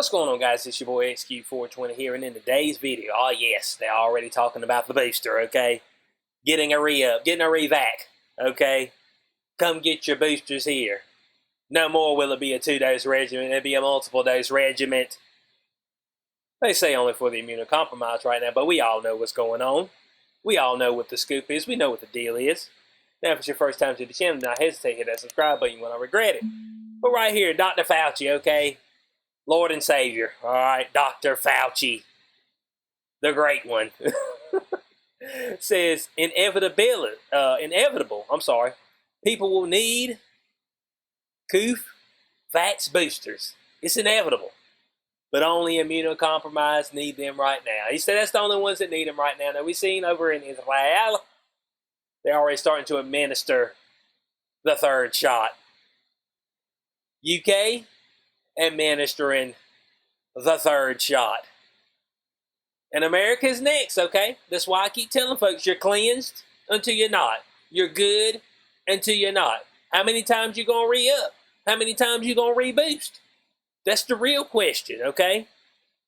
What's going on, guys? It's your boy XQ420 here, and in today's video, oh yes, they're already talking about the booster, okay? Getting a re-up, getting a revac, okay? Come get your boosters here. No more will it be a 2-dose regimen, it'll be a multiple dose regimen. They say only for the immunocompromised right now, but we all know what's going on. We all know what the scoop is, we know what the deal is. Now, if it's your first time to the channel, do not hesitate to hit that subscribe button, you will not regret it. But right here, Dr. Fauci, okay? Lord and Savior, all right, Dr. Fauci, the great one, says inevitable, people will need vax boosters. It's inevitable, but only immunocompromised need them right now. He said that's the only ones that need them right now. Now, we've seen over in Israel, they're already starting to administer the third shot. UK, administering the third shot. And America's next, okay? That's why I keep telling folks, you're cleansed until you're not. You're good until you're not. How many times you gonna re-up? How many times you gonna reboost? That's the real question, okay?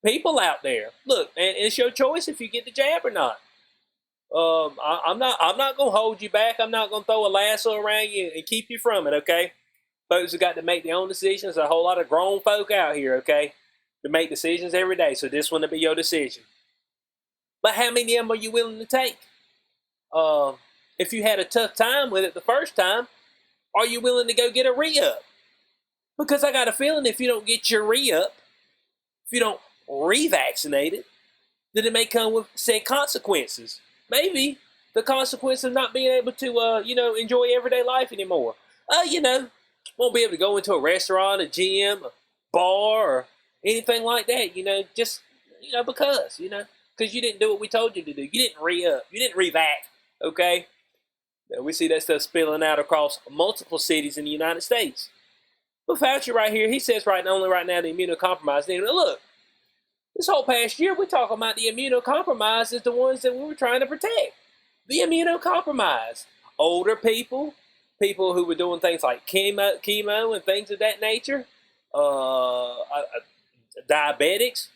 People out there, look, and it's your choice if you get the jab or not. I'm not gonna hold you back. I'm not gonna throw a lasso around you and keep you from it, okay? Folks have got to make their own decisions. There's a whole lot of grown folk out here, okay, to make decisions every day. So this one will be your decision. But how many of them are you willing to take? If you had a tough time with it the first time, are you willing to go get a re-up? Because I got a feeling if you don't get your re-up, if you don't revaccinate it, then it may come with said consequences. Maybe the consequence of not being able to, enjoy everyday life anymore. Won't be able to go into a restaurant, a gym, a bar, or anything like that, because you didn't do what we told you to do. You didn't re-up. You didn't revac, okay? Now, we see that stuff spilling out across multiple cities in the United States. But Fauci right here, he says only right now the immunocompromised. Look, this whole past year, we're talking about the immunocompromised as the ones that we were trying to protect. The immunocompromised. Older people who were doing things like chemo and things of that nature, diabetics,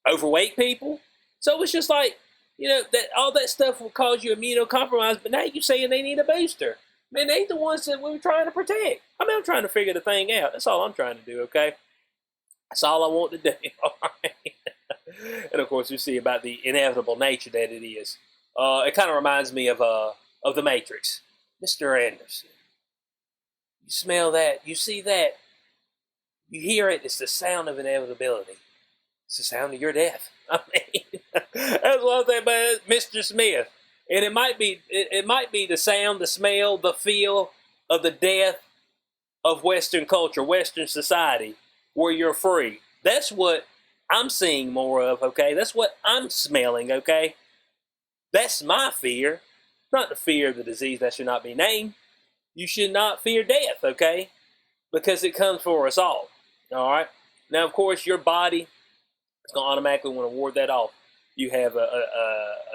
overweight people. So it's just like, that all that stuff will cause you immunocompromised, but now you're saying they need a booster. Man, they ain't the ones that we were trying to protect. I mean, I'm trying to figure the thing out. That's all I'm trying to do, okay? That's all I want to do, all right? And, of course, we see about the inevitable nature that it is. It kind of reminds me of The Matrix. Mr. Anderson, you smell that, you see that, you hear it, it's the sound of inevitability. It's the sound of your death. I mean, that's one thing about Mr. Smith. And it might be the sound, the smell, the feel of the death of Western culture, Western society, where you're free. That's what I'm seeing more of, okay? That's what I'm smelling, okay? That's my fear. Not the fear of the disease that should not be named. You should not fear death, okay? Because it comes for us all right? Now, of course, your body is going to automatically want to ward that off. You have a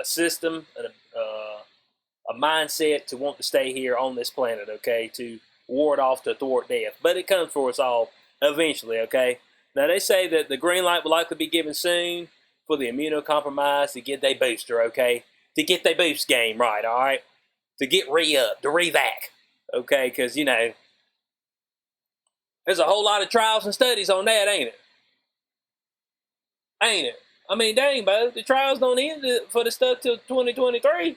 system, a mindset to want to stay here on this planet, okay? To ward off, to thwart death. But it comes for us all eventually, okay? Now, they say that the green light will likely be given soon for the immunocompromised to get their booster, okay? To get their boost game right, all right? To get re-up, to revac, okay? Because, there's a whole lot of trials and studies on that, ain't it? Ain't it? I mean, dang, bro, the trials don't end for the stuff till 2023.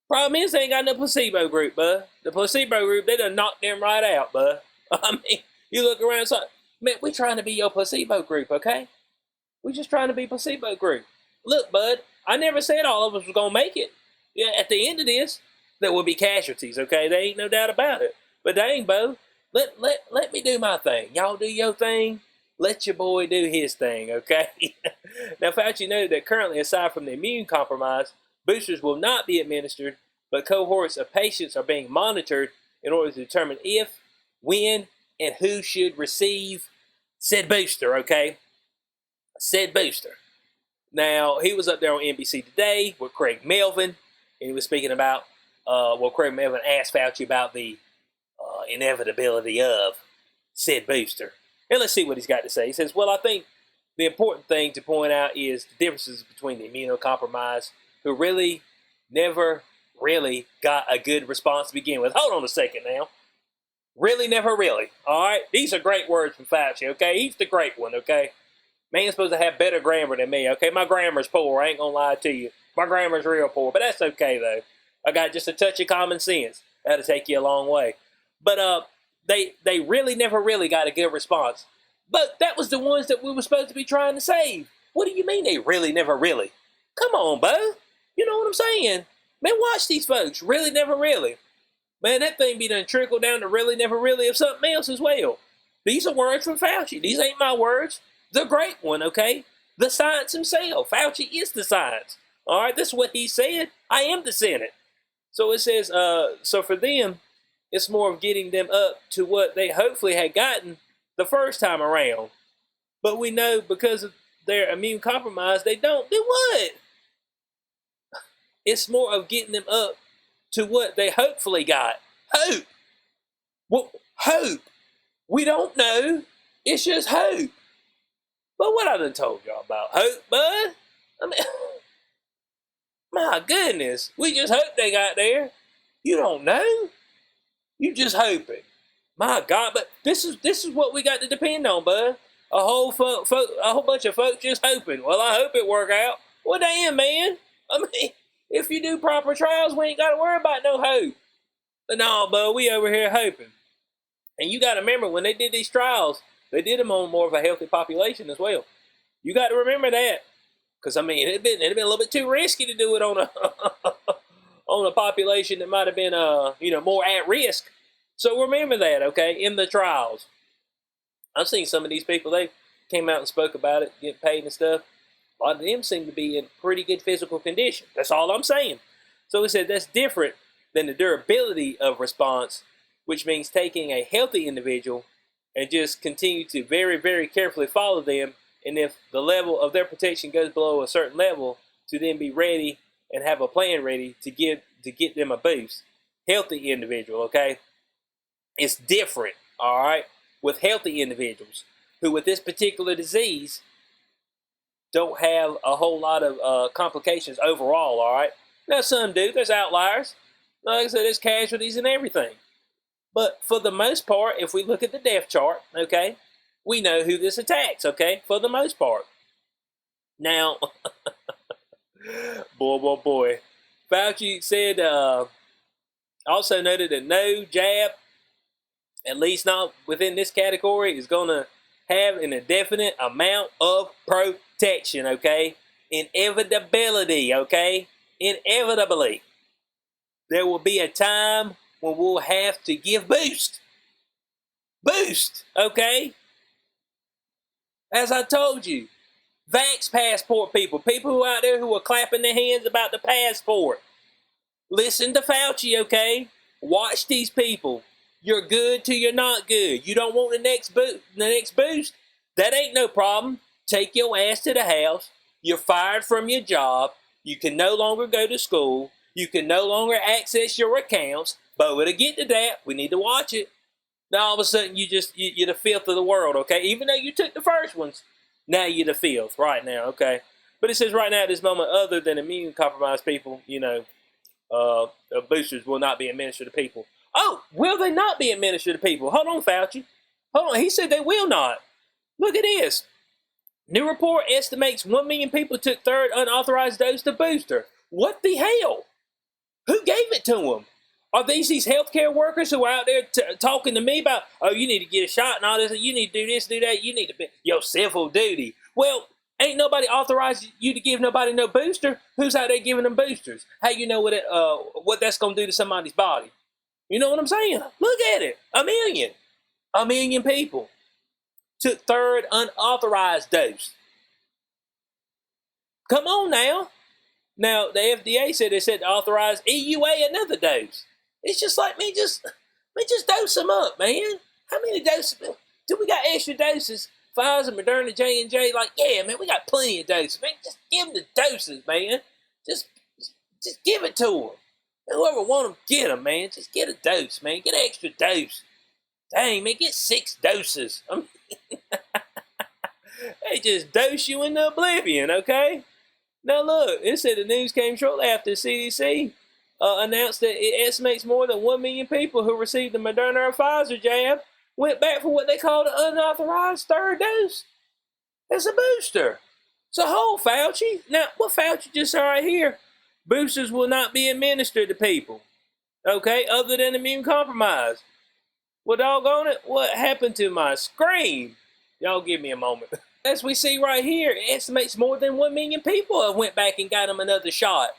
Problem is, they ain't got no placebo group, bud. The placebo group, they done knocked them right out, bud. I mean, you look around, so, man, we trying to be your placebo group, okay? We just trying to be placebo group. Look, bud, I never said all of us was going to make it. Yeah, at the end of this, there will be casualties, okay? There ain't no doubt about it. But dang, Bo, let me do my thing. Y'all do your thing. Let your boy do his thing, okay? Now, Fauci noted that currently, aside from the immune compromised, boosters will not be administered, but cohorts of patients are being monitored in order to determine if, when, and who should receive said booster, okay? Said booster. Now, he was up there on NBC Today with Craig Melvin, and he was speaking about, Craig Melvin asked Fauci about the inevitability of said booster. And let's see what he's got to say. He says, well, I think the important thing to point out is the differences between the immunocompromised who really never really got a good response to begin with. Hold on a second now. Really, never really. All right? These are great words from Fauci, okay? He's the great one, okay? Man's supposed to have better grammar than me, okay? My grammar's poor. I ain't gonna lie to you. My grammar's real poor, but that's okay, though. I got just a touch of common sense. That'll take you a long way. But they really never really got a good response. But that was the ones that we were supposed to be trying to save. What do you mean they really never really? Come on, Bo. You know what I'm saying? Man, watch these folks. Really never really. Man, that thing be done trickle down to really never really of something else as well. These are words from Fauci. These ain't my words. The great one, okay? The science himself. Fauci is the science. All right, this is what he said. I am the Senate. So it says, so for them, it's more of getting them up to what they hopefully had gotten the first time around. But we know because of their immune compromise, they don't do what? It's more of getting them up to what they hopefully got. Hope. Well, hope. We don't know. It's just hope. But what I done told y'all about hope, bud? I mean, my goodness. We just hope they got there. You don't know. You just hoping. My God, but this is what we got to depend on, bud. A whole bunch of folks just hoping. Well, I hope it work out. Well, damn, man. I mean, if you do proper trials, we ain't got to worry about no hope. But no, bud, we over here hoping. And you got to remember, when they did these trials, they did them on more of a healthy population as well. You got to remember that. Because, I mean, it'd been a little bit too risky to do it on a on a population that might have been, more at risk. So remember that, okay, in the trials. I've seen some of these people, they came out and spoke about it, get paid and stuff. A lot of them seem to be in pretty good physical condition. That's all I'm saying. So he said that's different than the durability of response, which means taking a healthy individual and just continue to very, very carefully follow them. And if the level of their protection goes below a certain level, to then be ready and have a plan ready to get them a boost. Healthy individual, okay? It's different, all right, with healthy individuals who, with this particular disease, don't have a whole lot of complications overall, all right? Now, some do. There's outliers. Like I said, there's casualties and everything. But for the most part, if we look at the death chart, okay, we know who this attacks, okay, for the most part. Now, boy. Fauci said, also noted that no jab, at least not within this category, is going to have an indefinite amount of protection, okay? Inevitability, okay? Inevitably. There will be a time when we'll have to give boost. Boost, okay? As I told you, Vax passport people who out there who are clapping their hands about the passport. Listen to Fauci, okay? Watch these people. You're good till you're not good. You don't want the next boost? That ain't no problem. Take your ass to the house. You're fired from your job. You can no longer go to school. You can no longer access your accounts. But we'll get to that. We need to watch it. Now all of a sudden you're the filth of the world, okay? Even though you took the first ones, now you're the filth right now, okay? But it says right now at this moment, other than immune compromised people, boosters will not be administered to people. Oh, will they not be administered to people? Hold on, Fauci. Hold on. He said they will not. Look at this. New report estimates 1 million people took third unauthorized dose of booster. What the hell? Who gave it to them? Are these healthcare workers who are out there talking to me about, oh, you need to get a shot and all this, you need to do this, do that, you need to be your civil duty. Well, ain't nobody authorized you to give nobody no booster. Who's out there giving them boosters? How you know what that's going to do to somebody's body? You know what I'm saying? Look at it. 1 million. 1 million people took third unauthorized dose. Come on now. Now, the FDA said they said to authorize EUA another dose. It's just like, man, just dose them up, man. How many doses? Do we got extra doses? Pfizer, Moderna, J&J, like, yeah, man, we got plenty of doses, man. Just give them the doses, man. Just give it to them. Whoever want them, get them, man. Just get a dose, man. Get an extra dose. Dang, man, get 6 doses. They just dose you into oblivion, okay? Now look, it said the news came shortly after the CDC announced that it estimates more than 1 million people who received the Moderna or Pfizer jab went back for what they call the unauthorized third dose as a booster. So hold, Fauci. Now, what Fauci just said right here, boosters will not be administered to people, okay, other than immune compromised. Well, doggone it, what happened to my screen? Y'all give me a moment. As we see right here, it estimates more than 1 million people have went back and got them another shot.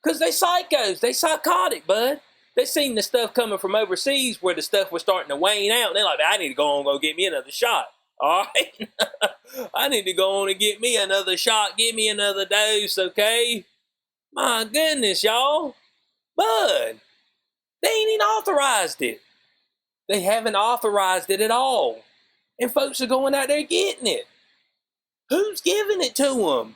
Because they psychos, they psychotic, bud. They seen the stuff coming from overseas where the stuff was starting to wane out. And they're like, I need to go on and go get me another shot. All right? I need to go on and get me another shot. Give me another dose, okay? My goodness, y'all. Bud, they ain't even authorized it. They haven't authorized it at all. And folks are going out there getting it. Who's giving it to them?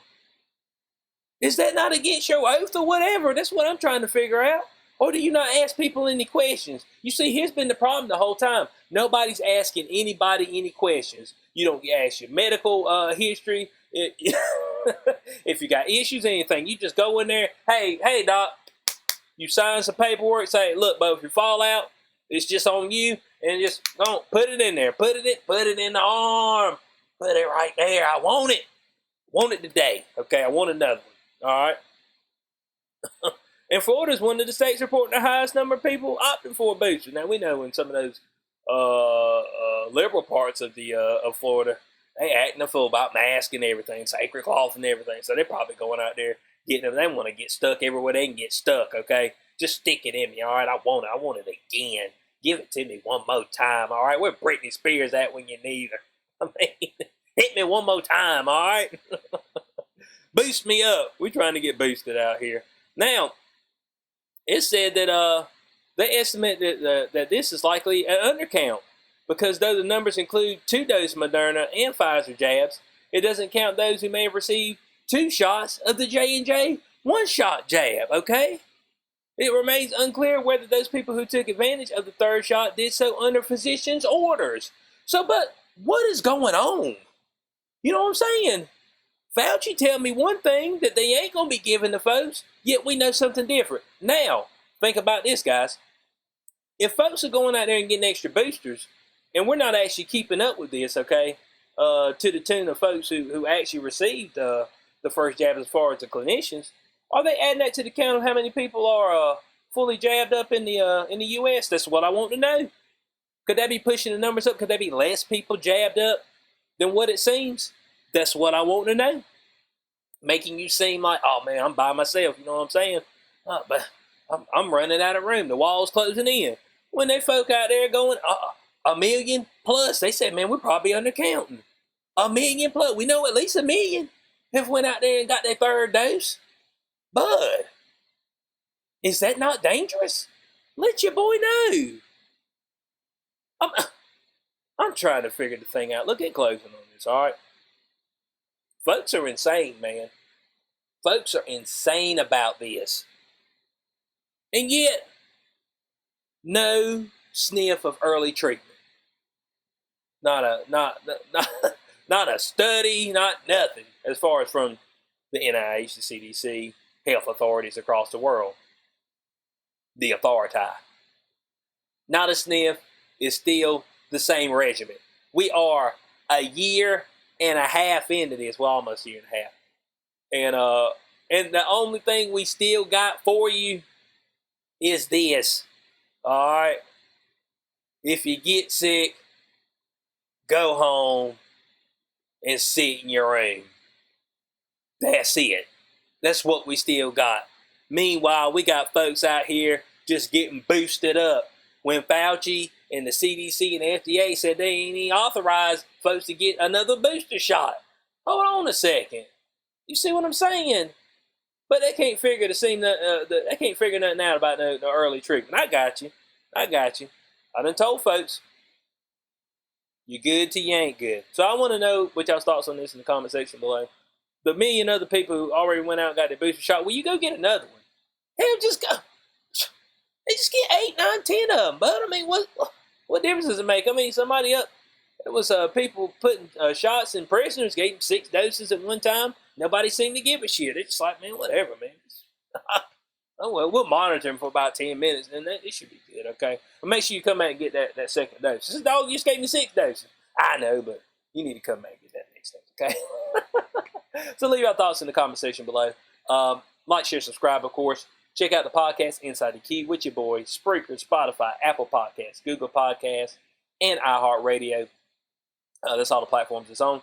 Is that not against your oath or whatever? That's what I'm trying to figure out. Or do you not ask people any questions? You see, here's been the problem the whole time. Nobody's asking anybody any questions. You don't ask your medical history. If you got issues or anything, you just go in there. Hey, doc. You sign some paperwork. Say, look, Bo, if you fall out, it's just on you. And just don't put it in there. Put it in the arm. Put it right there. I want it. Want it today. Okay, I want another one. All right. And Florida is one of the states reporting the highest number of people opting for a booster. Now we know in some of those liberal parts of the of Florida, they acting a fool about masks and everything, sacred cloth and everything. So they're probably going out there getting them. They want to get stuck everywhere they can get stuck. Okay, just stick it in me. All right, I want it. I want it again. Give it to me one more time. All right, where Britney Spears at when you need her? I mean, hit me one more time. All right, boost me up. We're trying to get boosted out here now. It said that they estimate that this is likely an undercount because though the numbers include 2-dose Moderna and Pfizer jabs, it doesn't count those who may have received 2 shots of the J&J 1-shot jab, okay? It remains unclear whether those people who took advantage of the 3rd shot did so under physician's orders. So, but what is going on? You know what I'm saying? Fauci tell me one thing that they ain't going to be giving the folks, yet we know something different. Now, think about this, guys. If folks are going out there and getting extra boosters, and we're not actually keeping up with this, okay, to the tune of folks who actually received the first jab as far as the clinicians, are they adding that to the count of how many people are fully jabbed up in the U.S.? That's what I want to know. Could that be pushing the numbers up? Could there be less people jabbed up than what it seems? That's what I want to know. Making you seem like, oh man, I'm by myself. You know what I'm saying? But I'm running out of room. The wall's closing in. When they folk out there going, 1 million plus, they said, man, we're probably undercounting. 1 million plus. We know at least 1 million have went out there and got their 3rd dose. Bud, is that not dangerous? Let your boy know. I'm trying to figure the thing out. Look at closing on this, all right? Folks are insane, man. Folks are insane about this. And yet, no sniff of early treatment. Not a study, not nothing, as far as from the NIH, the CDC, health authorities across the world. The authority. Not a sniff. Is still the same regimen. We are a year and a half into this. Well, almost a year and a half. And the only thing we still got for you is this. All right. If you get sick, go home and sit in your room. That's it. That's what we still got. Meanwhile, we got folks out here just getting boosted up. When Fauci and the CDC and the FDA said they ain't even authorized folks to get another booster shot. Hold on a second. You see what I'm saying? But they can't figure they can't figure nothing out about the early treatment. I got you. I done told folks, you good till you ain't good. So I want to know what y'all's thoughts on this in the comment section below. The million other people who already went out and got their booster shot, will you go get another one? Hell, just go. They just get 8, 9, 10 of them. But I mean, what difference does it make? I mean, somebody up It was people putting shots in prisoners, gave them 6 doses at one time. Nobody seemed to give a shit. It's just like, man, whatever, man. Oh, well, we'll monitor him for about 10 minutes, and it should be good, okay? But make sure you come back and get that second dose. This dog just gave me 6 doses. I know, but you need to come back and get that next dose, okay? So leave your thoughts in the comment section below. Like, share, subscribe, of course. Check out the podcast, Inside the Key, with your boy, Spreaker, Spotify, Apple Podcasts, Google Podcasts, and iHeartRadio. That's all the platforms it's on.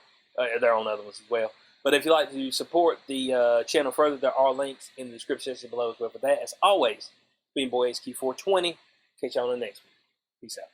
They're on other ones as well. But if you'd like to support the channel further, there are links in the description section below as well for that. As always, being Boy HQ420. Catch you on the next one. Peace out.